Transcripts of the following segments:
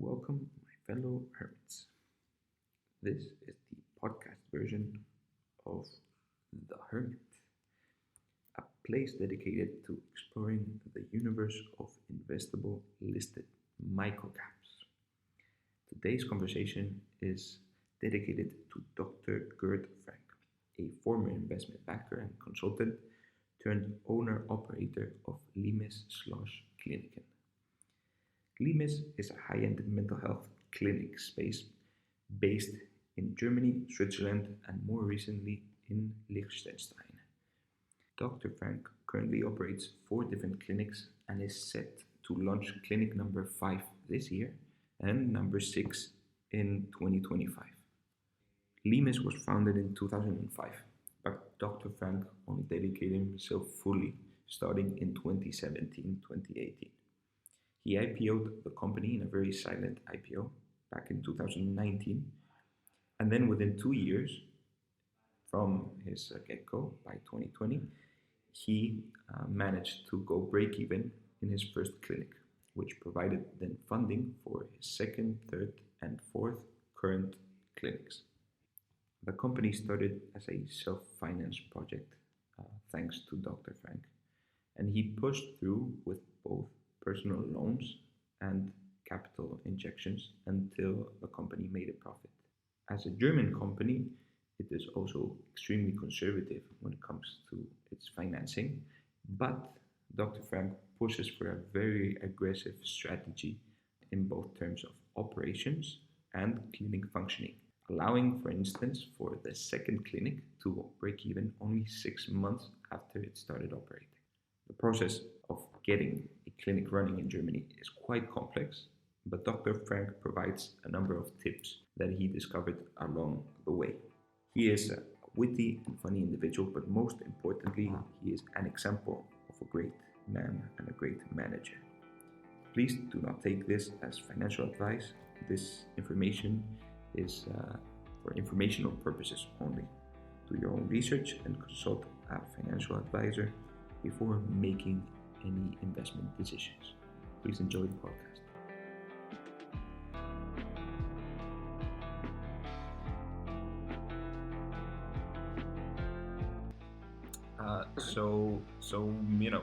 welcome, my fellow hermits. This is the podcast version of The Hermit, a place dedicated to exploring the universe of investable listed microcaps. Today's conversation is dedicated to Dr. Gerd Frank, a former investment banker and consultant turned owner-operator of LIMES Schloss Kliniken. LIMES is a high-end mental health clinic space based in Germany, Switzerland, and more recently in Lichtenstein. Dr. Frank currently operates 4 different clinics and is set to launch clinic number 5 this year and number 6 in 2025. LIMES was founded in 2005, but Dr. Frank only dedicated himself fully starting in 2017-2018. He IPO'd the company in a very silent IPO back in 2019, and then within 2 years from his get-go by 2020, he managed to go break-even in his first clinic, which provided then funding for his second, third, and fourth current clinics. The company started as a self-finance project thanks to Dr. Frank, and he pushed through with both personal loans and capital injections until the company made a profit. As a German company, it is also extremely conservative when it comes to its financing, but Dr. Frank pushes for a very aggressive strategy in both terms of operations and clinic functioning, allowing, for instance, for the second clinic to break even only 6 months after it started operating. The process of getting a clinic running in Germany is quite complex, but Dr. Frank provides a number of tips that he discovered along the way. He is a witty and funny individual, but most importantly, he is an example of a great man and a great manager. Please do not take this as financial advice. This information is for informational purposes only. Do your own research and consult a financial advisor before making any investment decisions. Please enjoy the podcast.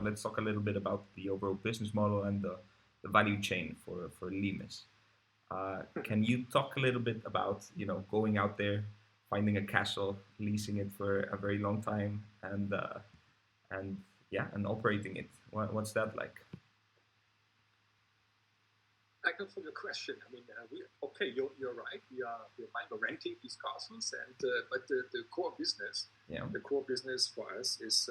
Let's talk a little bit about the overall business model and the value chain for LIMES. Can you talk a little bit about, going out there, finding a castle, leasing it for a very long time, and operating it? What's that like? Thank you for your question. You're right. We're renting these castles, but the core business, the core business for us is,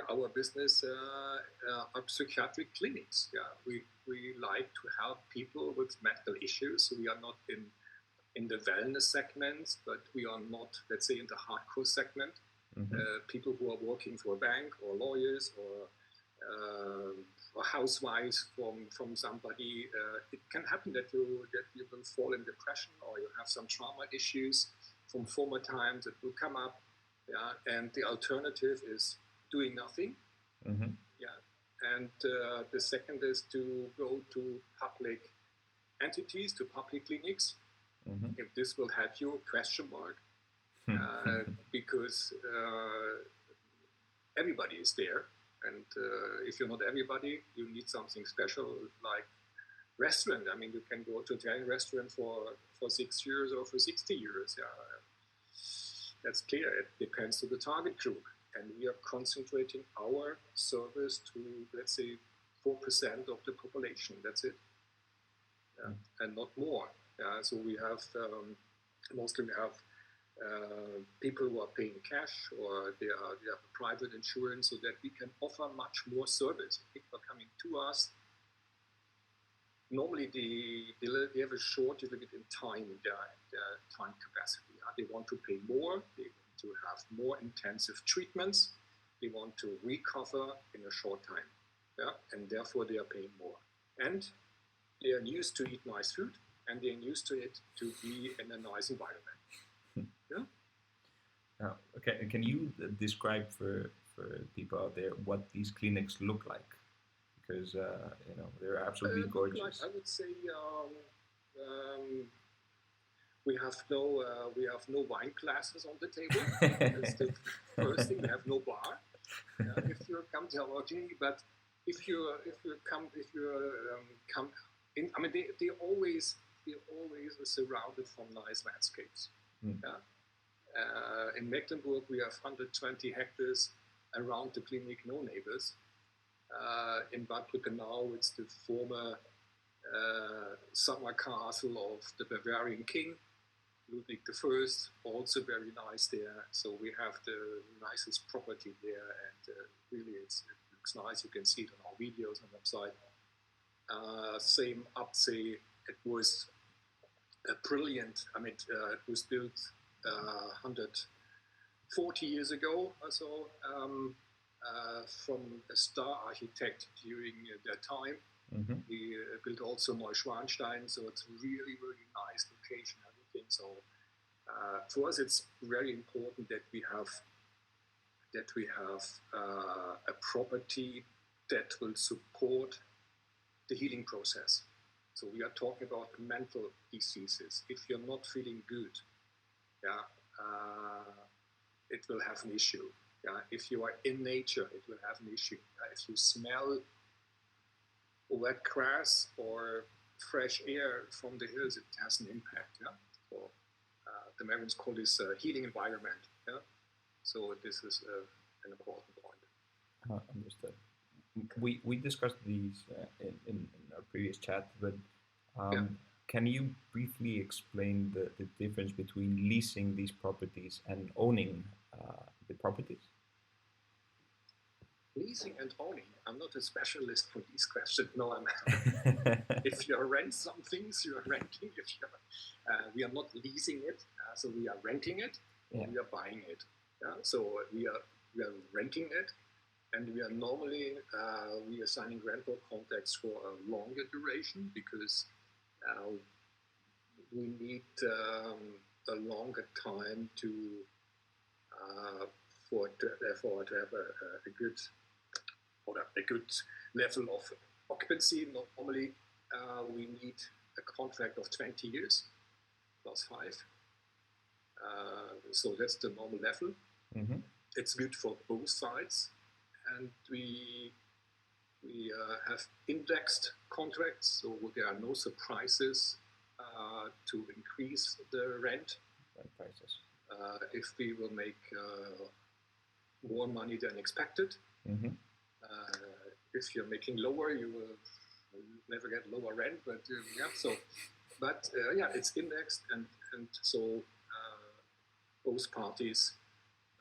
our business are psychiatric clinics. We like to help people with mental issues. So we are not in the wellness segment, but we are not, let's say, in the hardcore segment. Mm-hmm. People who are working for a bank or lawyers or housewives from somebody. It can happen that you will fall in depression or you have some trauma issues from former times that will come up. And the alternative is doing nothing. Mm-hmm. And the second is to go to public entities, to public clinics. Mm-hmm. If this will help you, question mark. Because everybody is there, and if you're not everybody, you need something special like restaurant. You can go to an Italian restaurant for 6 years or for 60 years. That's clear. It depends on the target group, and we are concentrating our service to, let's say, 4% of the population. That's it, and not more. So we have mostly people who are paying cash or they have a private insurance, so that we can offer much more service. People are coming to us. Normally, they have a short little bit in time, their time capacity. They want to pay more. They want to have more intensive treatments. They want to recover in a short time, and therefore they are paying more. And they are used to eat nice food, and they are used to it to be in a nice environment. Okay, can you describe for people out there what these clinics look like? because they're absolutely gorgeous. I would say we have no wine glasses on the table. That's the first thing. We have no bar. If you come to our clinic, but if you come in, I mean they always are surrounded from nice landscapes. In Mecklenburg, we have 120 hectares around the clinic, no neighbors. In Bad Brückenau, it's the former summer castle of the Bavarian king, Ludwig I, also very nice there. So we have the nicest property there, and really it looks nice. You can see it on our videos on the website. Same Absee, it was brilliant. I mean, it was built 140 years ago or so from a star architect during their time. He built also Neuschwanstein, so it's really, really nice location, everything. So for us, it's very important that we have a property that will support the healing process. So we are talking about mental diseases. If you're not feeling good, it will have an issue. If you are in nature, it will have an issue. If you smell wet grass or fresh air from the hills, it has an impact. So the Americans call this healing environment. So this is an important point. Understood. We discussed these in our previous chat, but can you briefly explain the difference between leasing these properties and owning the properties? Leasing and owning. I'm not a specialist for these questions. No, I'm. If you rent some things, you are renting. We are not leasing it, so we are renting it. Or we are buying it. So we are renting it, and we are normally we are signing rental contracts for a longer duration because we need a longer time to have a good level of occupancy. Normally, we need a contract of 20 years plus 5. So that's the normal level. It's good for both sides, and we have indexed contracts, so there are no surprises to increase the rent prices. if we will make more money than expected. If you're making lower, you will never get lower rent. But it's indexed, and so both parties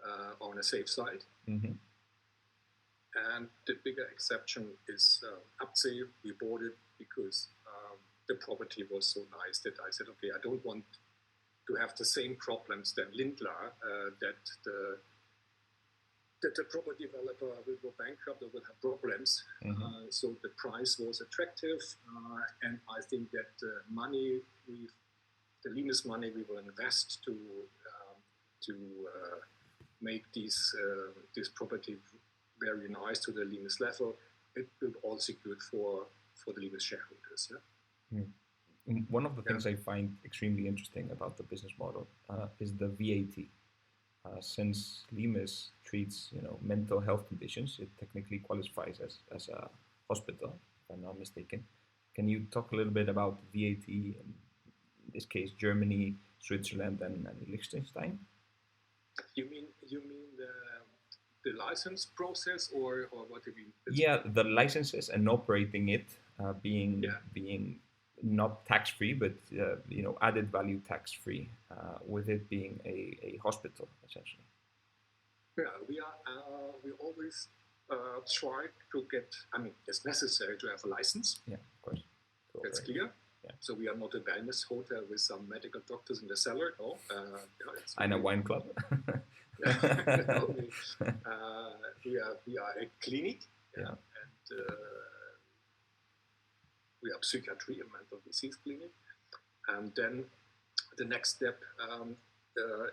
are on a safe side. And the bigger exception is Absee. We bought it because the property was so nice that I said, okay, I don't want to have the same problems than Lindlar, that the property developer will go bankrupt or will have problems. So the price was attractive, and I think that the Limes money we will invest to make this property very nice to the Limes level. It will also good for the Limes shareholders. One of the things I find extremely interesting about the business model is the VAT. Since Limes treats mental health conditions, it technically qualifies as a hospital, if I'm not mistaken. Can you talk a little bit about VAT, in this case Germany, Switzerland, and Lichtenstein? You mean the license process, or what do you mean? The licenses and operating it being not tax-free, but added value tax-free, with it being a hospital essentially. We always try to get. I mean, it's necessary to have a license. Of course. That's clear. So we are not a wellness hotel with some medical doctors in the cellar. No. And a wine club. We are a clinic. And we are psychiatry, a mental disease clinic. And then the next step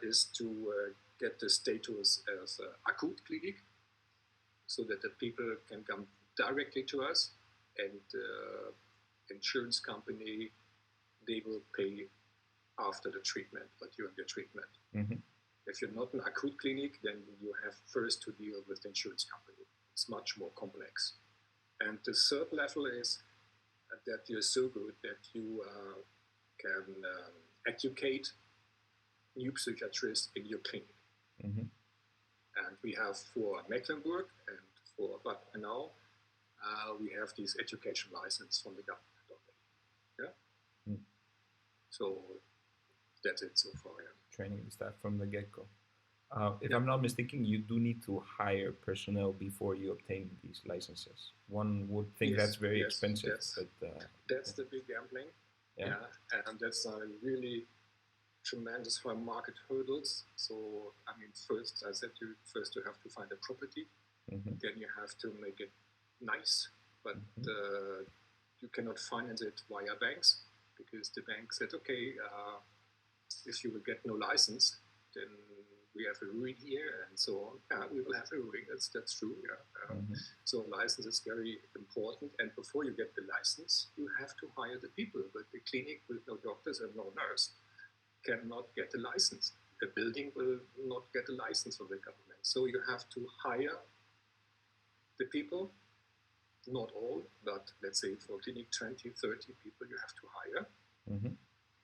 is to get the status as acute clinic, so that the people can come directly to us. and insurance company, they will pay after the treatment or during the treatment. If you're not an acute clinic, then you have first to deal with the insurance company. It's much more complex. And the third level is that you're so good that you can educate new psychiatrists in your clinic. And we have for Mecklenburg and for Bad Bernau, we have this education license from the government already. Yeah. So that's it so far. Yeah. Training the staff from the get-go. If I'm not mistaken, you do need to hire personnel before you obtain these licenses. One would think that's very expensive, but that's the big gambling. Yeah, and that's really tremendous high market hurdles. So I mean, first I said you have to find a property, then you have to make it nice, but you cannot finance it via banks because the bank said, okay, if you will get no license, then we have a ruin here and so on. Yeah, we will have a ruin. That's true. Yeah. So license is very important. And before you get the license, you have to hire the people. But the clinic with no doctors and no nurse cannot get a license. The building will not get a license from the government. So you have to hire the people. Not all, but let's say for clinic 20, 30 people you have to hire.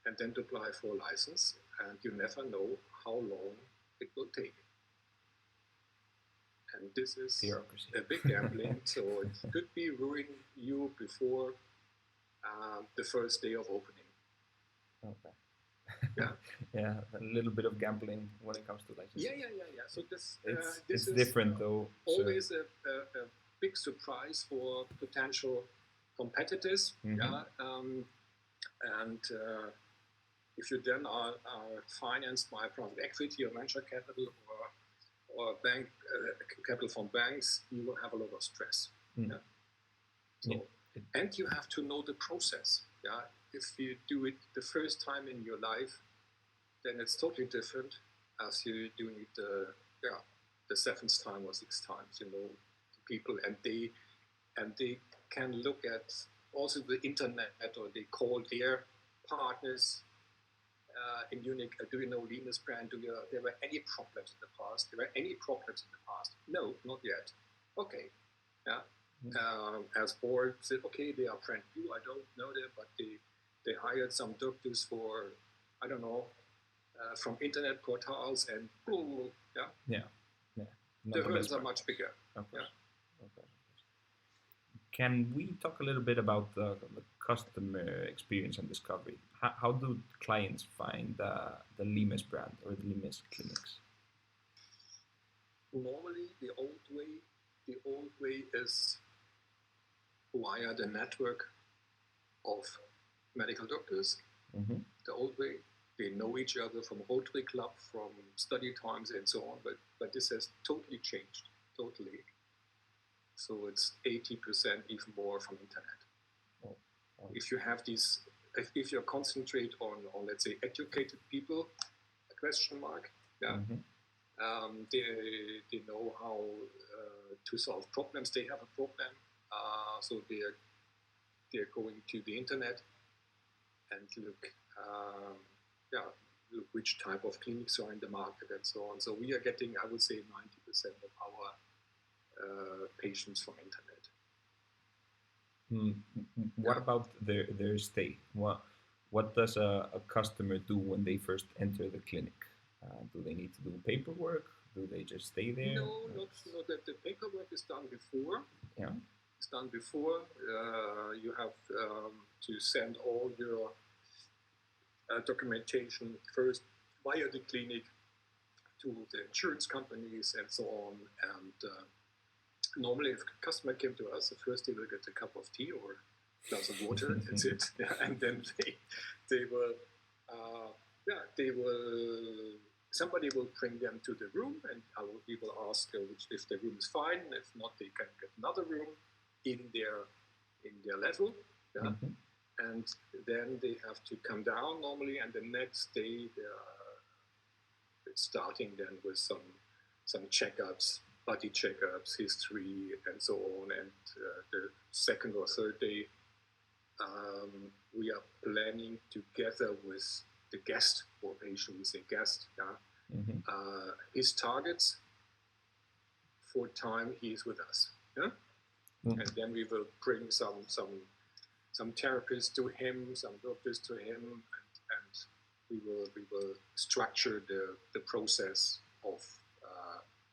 And then to apply for a license. And you never know how long it will take. And this is bureaucracy. A big gambling, so it could be ruin you before the first day of opening. Okay. Yeah, a little bit of gambling when it comes to license. Yeah. So this it's is different though. Always a big surprise for potential competitors. And if you then are financed by private equity or venture capital or bank capital from banks, you will have a lot of stress. And you have to know the process. Yeah, if you do it the first time in your life, then it's totally different as you doing it the seventh time or sixth times. You know, people and they can look at also the internet, or they call their partners in Munich. Do you know Limes brand? There were any problems in the past? No, not yet. Okay. Yeah. As board said, okay, they are brand new. I don't know them, but they hired some doctors for, I don't know, from internet portals and the hurdles are much bigger. Okay. Can we talk a little bit about the customer experience and discovery? How do clients find the Limes brand or the Limes clinics? Normally, the old way is via the network of medical doctors. The old way, they know each other from Rotary Club, from study times and so on, but this has totally changed, totally. So it's 80% even more from internet. If you have these, if you concentrate on let's say educated people, question mark, they know how to solve problems. They have a problem, so they're going to the internet and look which type of clinics are in the market and so on. So we are getting, I would say, 90% of our patients from internet. What about their stay? What does a customer do when they first enter the clinic? Do they need to do paperwork? Do they just stay there? No, not that. The paperwork is done before. Yeah, it's done before. You have to send all your documentation first via the clinic to the insurance companies and so on. And normally, if a customer came to us, at first they will get a cup of tea or a glass of water. That's it. And then they will. Somebody will bring them to the room, and we will ask if the room is fine. If not, they can get another room in their level. Yeah? And then they have to come down normally, and the next day they're starting then with some checkups body checkups, history, and so on. And the second or third day, we are planning together with the guest or patient, we say guest, his targets for time he is with us. Yeah? And then we will bring some therapists to him, some doctors to him, and we will structure the process of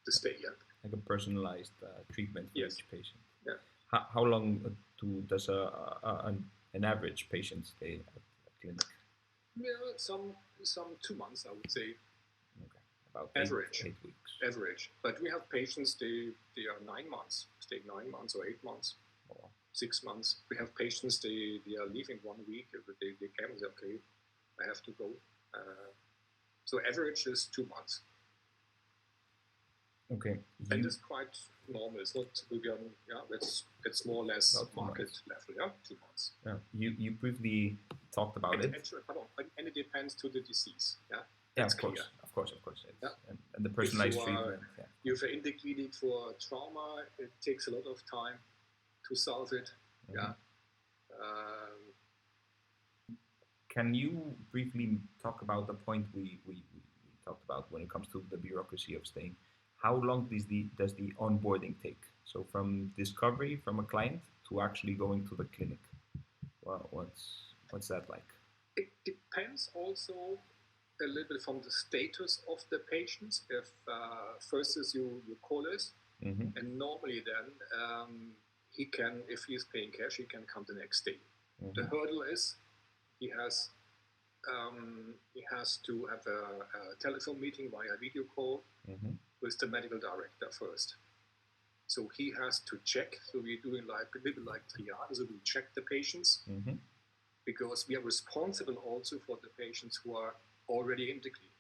the stay. Yeah? Like a personalized treatment for each patient. Yeah. How long does an average patient stay at clinic? Yeah, some 2 months, I would say. Okay. About average. 8 weeks. Average. But we have patients, they are 9 months, stay 9 months or 8 months. Oh. 6 months. We have patients, they are leaving 1 week. They came and say, okay, I have to go. So average is 2 months. Okay. And it's quite normal. It's not, it's more or less market level, yeah, 2 months. Yeah. You briefly talked about it. And it depends to the disease, yeah. Yeah, of course. Yeah. And the personalized treatment. If you're in the clinic for trauma, it takes a lot of time to solve it. Mm-hmm. Yeah. Can you briefly talk about the point we talked about when it comes to the bureaucracy of staying? How long does the onboarding take? So from discovery from a client to actually going to the clinic. Well, what's that like? It depends also a little bit from the status of the patients. If first is you call us, mm-hmm. and normally then he can, if he's paying cash, he can come the next day. Mm-hmm. The hurdle is he has to have a telephone meeting via video call, mm-hmm. with the medical director first. So he has to check. So we're doing like a little like triage. So we check the patients, mm-hmm. because we are responsible also for the patients who are already in the clinic.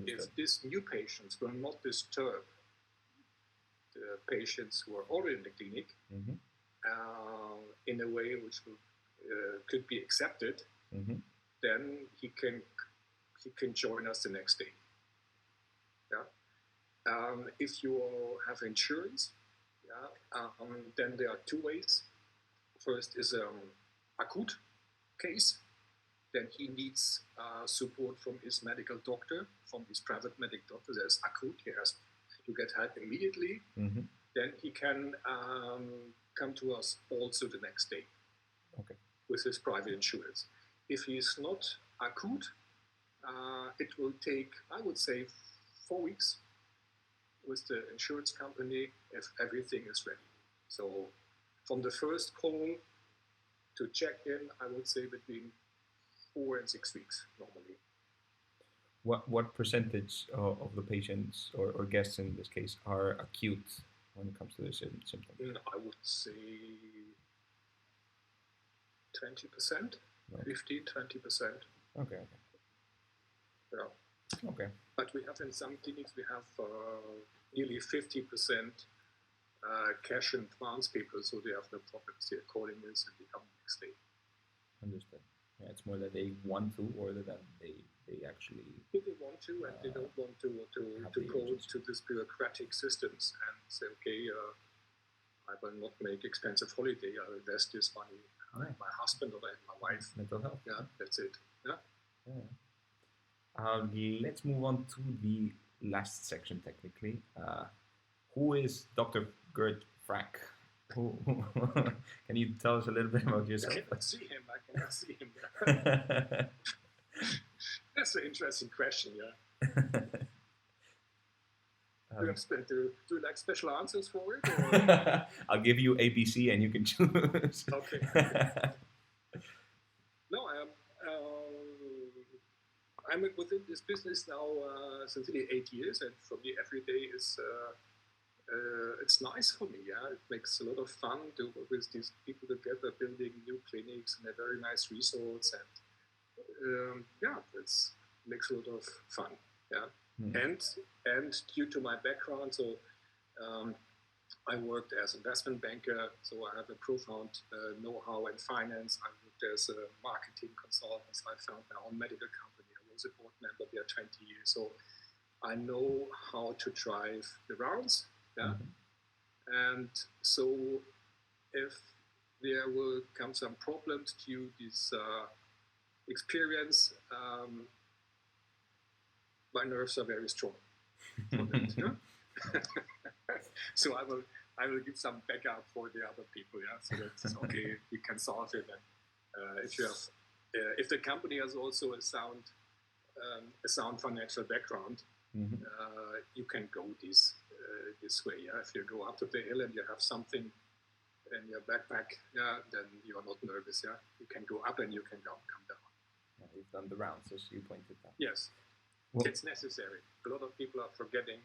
If these new patients will not disturb the patients who are already in the clinic, mm-hmm. In a way which could be accepted, mm-hmm. then he can join us the next day. Yeah. If you have insurance, then there are 2 ways. First is acute case. Then he needs support from his medical doctor, from his private medical doctor. There's acute. He has to get help immediately. Mm-hmm. Then he can come to us also the next day, okay. with his private insurance. If he is not acute, it will take, I would say, 4 weeks with the insurance company if everything is ready. So from the first call to check in, I would say between 4 and 6 weeks normally. What percentage of the patients or guests in this case are acute when it comes to the symptoms? I would say 20%, okay. 15-20%. Okay. Yeah. Okay. But we have in some clinics, we have nearly 50% cash and advance people, so they have no problems. They're calling us and they come next day. Understood. Yeah, it's more that they want to, or that they actually. If they want to, and they don't want to go to these bureaucratic systems and say, okay, I will not make expensive holiday. I'll invest this money in my husband or in my wife. Mental health. Yeah, that's it. Yeah. Let's move on to the last section, technically. Who is Dr. Gert Frank? Can you tell us a little bit about yourself? I cannot see him. That's an interesting question, yeah. Do you like special answers for it? Or? I'll give you ABC and you can choose. Okay. No, I'm within this business now since nearly 8 years, and for me every day is it's nice for me. Yeah, it makes a lot of fun to work with these people together, building new clinics and a very nice resorts, and it makes a lot of fun. Yeah, and due to my background, so I worked as investment banker, so I have a profound know-how in finance. I worked as a marketing consultant. I found my own medical company. I was a board member there 20 years. So I know how to drive the rounds, yeah. And so if there will come some problems to this experience, my nerves are very strong for that, yeah. So I will give some backup for the other people, yeah. So that's okay. We can solve it. And if you have, if the company has also a sound financial background, you can go this way. Yeah? If you go up to the hill and you have something in your backpack, yeah, then you are not nervous. Yeah, you can go up and you can come down. Yeah, you've done the rounds, as you pointed out. Yes, well, it's necessary. A lot of people are forgetting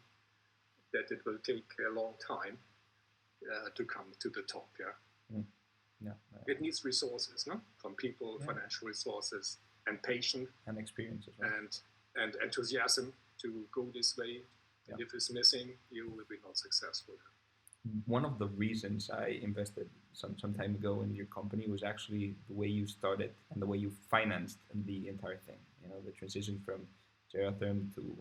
that it will take a long time to come to the top. Yeah. Yeah. It needs resources, no, from people, financial resources, and patience, and experience as well, and enthusiasm to go this way. And if it's missing, you will be not successful. One of the reasons I invested some time ago in your company was actually the way you started and the way you financed the entire thing. You know, the transition from Geratherm to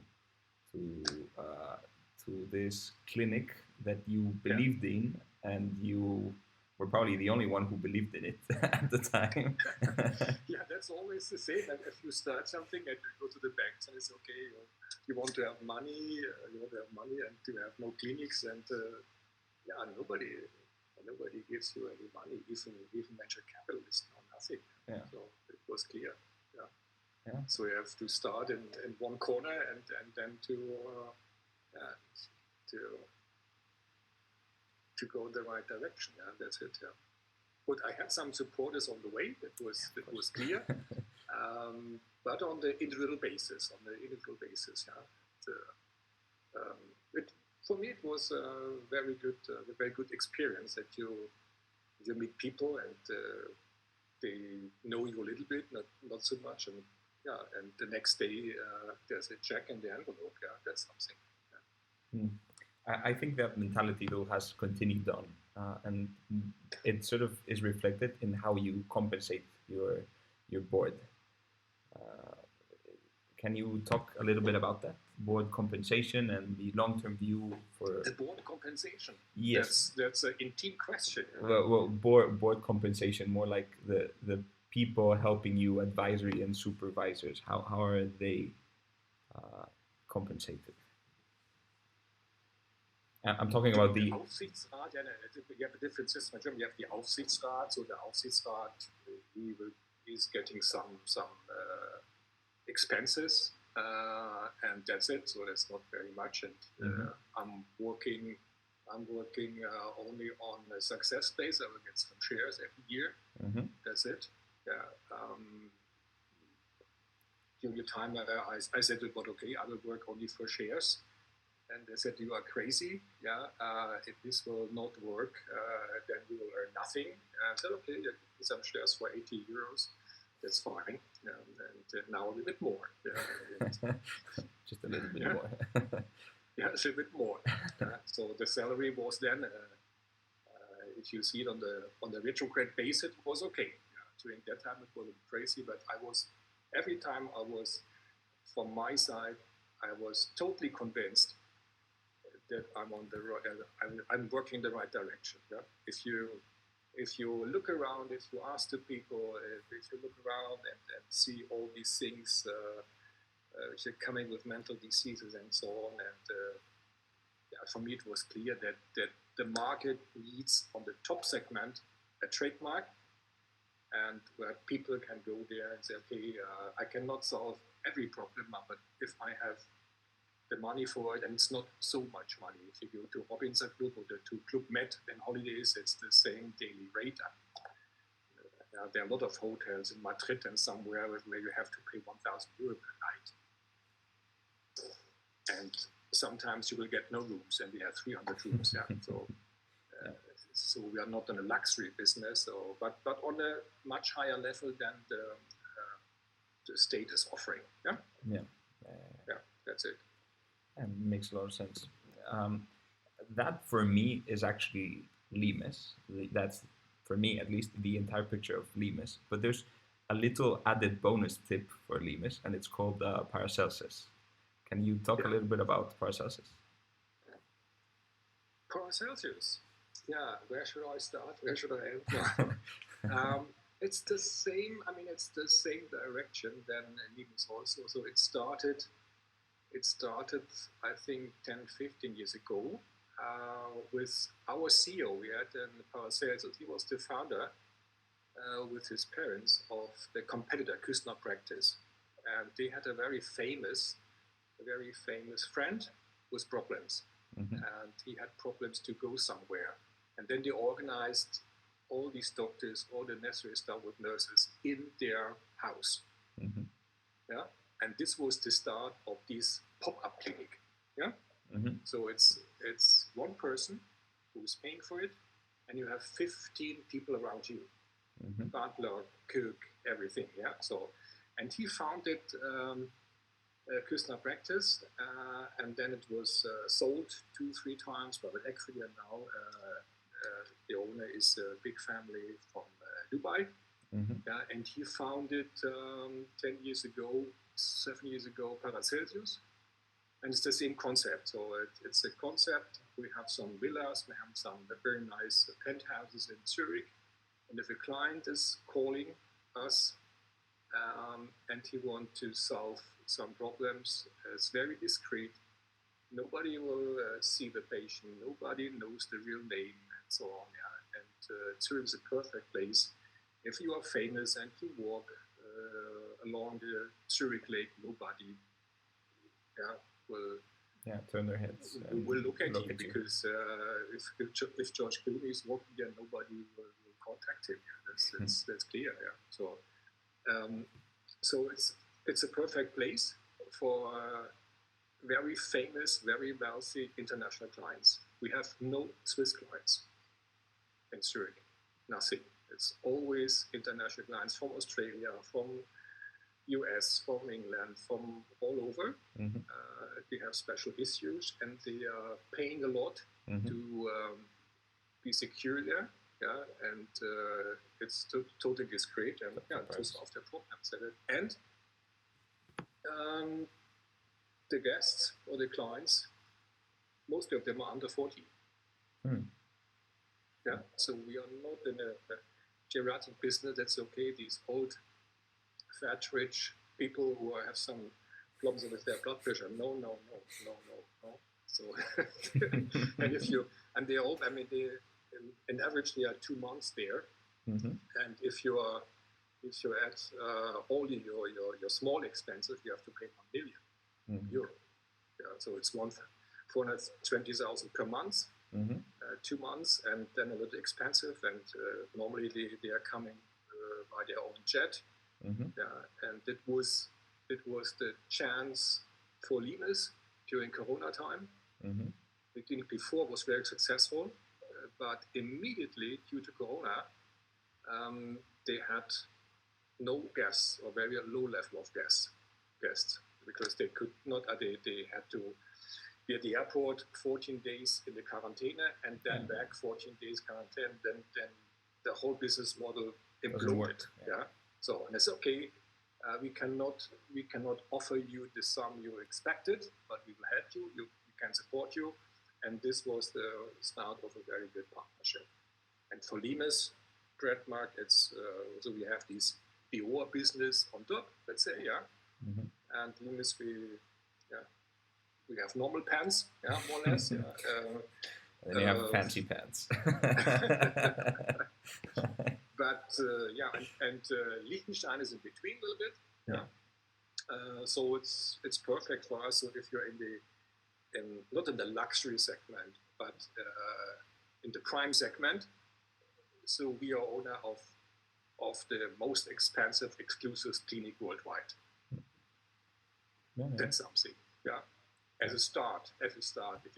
this clinic that you believed in, and you were probably the only one who believed in it at the time. Yeah, that's always the same. And if you start something and you go to the banks and it's okay, you want to have money, and to have no clinics, and nobody gives you any money, even venture capitalists know nothing. Yeah. So it was clear. Yeah. So you have to start in one corner and then to go in the right direction. Yeah, that's it. Yeah. But I had some supporters on the way. That was clear. But on the individual basis, for me it was a very good experience that you meet people and they know you a little bit, not so much, and the next day there's a check in the envelope. Yeah, that's something. Yeah. I think that mentality though has continued on, and it sort of is reflected in how you compensate your board. Can you talk a little bit about that board compensation and the long-term view for the board compensation? Yes, that's an intimate question. Well, board compensation, more like the people helping you, advisory and supervisors. How are they compensated? I'm talking about the Aufsichtsrat. You have a different system. In Germany, you have the Aufsichtsrat. So the Aufsichtsrat, he's getting some expenses, and that's it. So that's not very much. And I'm working only on a success base. I will get some shares every year. That's it. Yeah. During the time I said, "But okay, I will work only for shares." And they said, "You are crazy. Yeah, if this will not work, then you will earn nothing." And I said, "Okay, you get some shares for 80 euros. That's fine." And now a little bit more. Yeah, just a little bit more. Yeah, a little bit more. So the salary was then, if you see it on the retrograde base, it was okay. Yeah, during that time, it was crazy, but every time I was, from my side, I was totally convinced that I'm working in the right direction. Yeah? If you look around, if you ask the people, if you look around and see all these things which are coming with mental diseases and so on, and for me it was clear that the market needs on the top segment a trademark, and where people can go there and say, okay, I cannot solve every problem, but if I have the money for it, and it's not so much money. If you go to Robinson Club or to Club Med in holidays, it's the same daily rate. There are a lot of hotels in Madrid and somewhere where you have to pay 1,000 euro per night. And sometimes you will get no rooms, and we have 300 rooms. Yeah. So we are not in a luxury business, but on a much higher level than the state is offering. Yeah. Yeah. That's it. And makes a lot of sense. That for me is actually LIMES. That's for me at least the entire picture of LIMES. But there's a little added bonus tip for LIMES, and it's called Paracelsus. Can you talk a little bit about Paracelsus? Paracelsus. Yeah, where should I start? Where should I end? It's the same. I mean, it's the same direction than LIMES also. So it started. I think 10, 15 years ago with our CEO. We had Paracelsus. He was the founder with his parents of the competitor Küstner practice, and they had a very famous friend with problems. And he had problems to go somewhere. And then they organized all these doctors, all the necessary stuff with nurses in their house. Yeah, and this was the start of this pop-up clinic. Yeah, so it's one person who's paying for it, and you have 15 people around you, butler, cook, everything. Yeah, so, and he founded Küstner practice, and then it was sold 2-3 times, but with equity, and now the owner is a big family from Dubai. Yeah, and he founded 7 years ago, Paracelsus, and it's the same concept. So it's a concept. We have some villas, we have some very nice penthouses in Zurich, and if a client is calling us and he wants to solve some problems, it's very discreet. Nobody will see the patient. Nobody knows the real name and so on. Yeah, and Zurich is a perfect place. If you are famous and you walk along the Zurich Lake, nobody will turn their heads. Will look at you because if George Clooney is walking there, nobody will contact him. Yeah, that's clear. Yeah, so it's a perfect place for very famous, very wealthy international clients. We have no Swiss clients in Zurich. Nothing. It's always international clients from Australia, from US, from England, from all over. They have special issues, and they are paying a lot to be secure there. Yeah, and it's totally discreet, and to solve their problems. And the guests or the clients, most of them are under 40. Yeah, so we are not in a geriatric business. That's okay. These old, fat, rich people who have some problems with their blood pressure. No. So, and they all, I mean, in average they are 2 months there. And if you add all your small expenses, you have to pay 1 million euro. Yeah, so it's 420,000 per month. 2 months, and then a little expensive, and normally they are coming by their own jet. Yeah, and it was the chance for LIMES during Corona time. The clinic before was very successful, but immediately due to Corona, they had no guests or very low level of guests because they could not. They had to be at the airport 14 days in the quarantine, and then back 14 days quarantine. Then the whole business model imploded. Yeah. So, and it's okay. We cannot offer you the sum you expected, but we will help you. We can support you, and this was the start of a very good partnership. And for LIMES, trademark, it's so we have this Dior business on top. Let's say, yeah. And LIMES, we have normal pants, yeah, more or less. And then you have fancy pants. But and Lichtenstein is in between a little bit. Yeah. So it's perfect for us. So if you're not in the luxury segment, but in the prime segment, so we are owner of the most expensive exclusive clinic worldwide. That's something. Yeah. As a start, if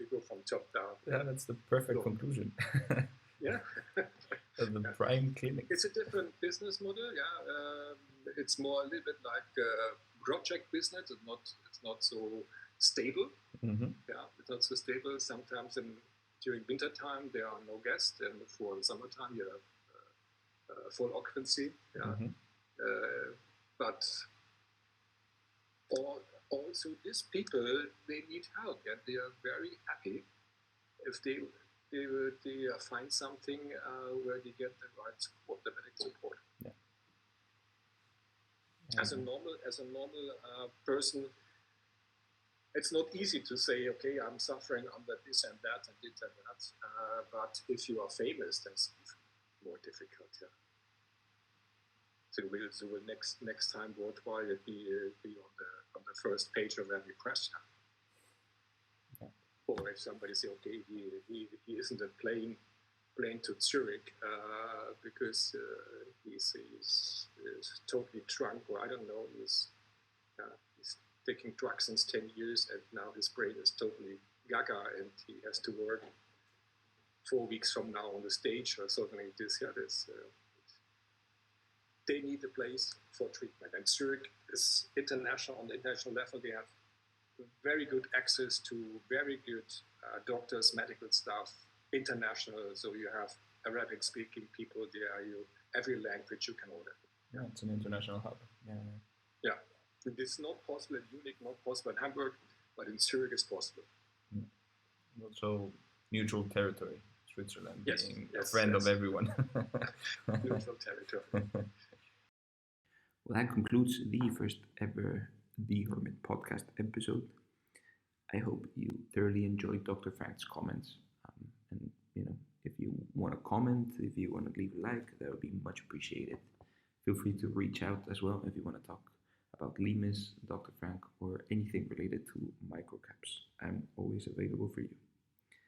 you go from top down. Yeah, that's the perfect conclusion. Yeah. The prime clinic. It's a different business model. Yeah, it's more a little bit like a project business. It's not so stable. Yeah, it's not so stable. Sometimes during winter time there are no guests, and for summertime you have full occupancy. Yeah, but also these people, they need help, and they are very happy if they find something where they get the right support, the medical support. Yeah. As a normal person, it's not easy to say, okay, I'm suffering under this and that and this and that. But if you are famous, then it's more difficult. Yeah. So will next time worldwide it be on the first page of every press. Yeah. Or if somebody say, okay, he isn't a plane to Zurich because he's totally drunk, or I don't know, he's taking drugs since 10 years and now his brain is totally gaga and he has to work 4 weeks from now on the stage or something like this. Yeah, they need a place for treatment. And Zurich is international. On the international level, they have very good access to very good doctors, medical staff, international. So you have Arabic-speaking people there. Every language you can order. Yeah, it's an international hub. Yeah. It's not possible in Munich, not possible in Hamburg, but in Zurich it's possible. Also, neutral territory, Switzerland being a yes, friend of everyone. Neutral territory. Well, that concludes the first ever The Hermit podcast episode. I hope you thoroughly enjoyed Dr. Frank's comments. And, if you want to comment, if you want to leave a like, that would be much appreciated. Feel free to reach out as well if you want to talk about LIMES, Dr. Frank, or anything related to microcaps. I'm always available for you.